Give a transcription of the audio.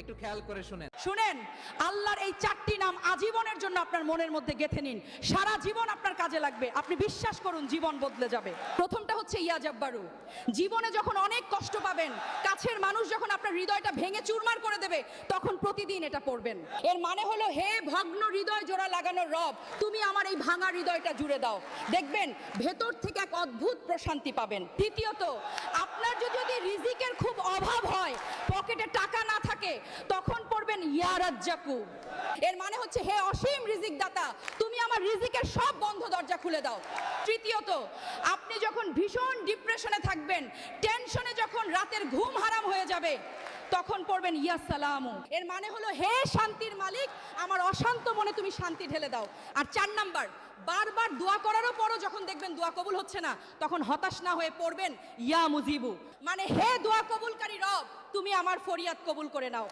একটু খেয়াল করে শুনেন। শুনেন, আল্লাহর এই 4টি নাম আজীবনের জন্য আপনার মনের মধ্যে গেঁথে নিন, সারা জীবন আপনার কাজে লাগবে, আপনি বিশ্বাস করুন জীবন বদলে যাবে। প্রথমটা হচ্ছে ইয়া জাব্বারু। জীবনে যখন অনেক কষ্ট পাবেন, কাছের মানুষ যখন আপনার হৃদয়টা ভেঙে চুরমার করে দেবে, তখন প্রতিদিন এটা পড়বেন। এর মানে হলো, হে ভগ্ন হৃদয় জোড়া লাগানোর রব, তুমি আমার এই ভাঙা হৃদয়টা জুড়ে দাও। দেখবেন ভেতর থেকে এক অদ্ভুত প্রশান্তি পাবেন। দ্বিতীয়ত, আপনার যদি রিজিকের খুব অভাব হয়, পকেটে টাকা না থাকে, তখন পড়বেন ইয়া রাজ্জাকু। এর মানে হচ্ছে, হে অসীম রিজিক দাতা, তুমি আমার রিজিকের সব বন্ধ দরজা খুলে দাও। তৃতীয়ত, আপনি যখন ভীষণ ডিপ্রেশনে থাকবেন, টেনশনে যখন রাতের ঘুম হারাম হয়ে যাবে, তখন পড়বেন ইয়া সালামু। এর মানে হলো, হে শান্তির মালিক, আমার অশান্ত মনে তুমি শান্তি ঢেলে দাও। আর 4 নাম্বার, বারবার দোয়া করারও পরও যখন দেখবেন দোয়া কবুল হচ্ছে না, তখন হতাশ না হয়ে পড়বেন ইয়া মুজিবু, মানে হে দোয়া কবুলকারী রব, তুমি আমার ফরিয়াদ কবুল করে নাও।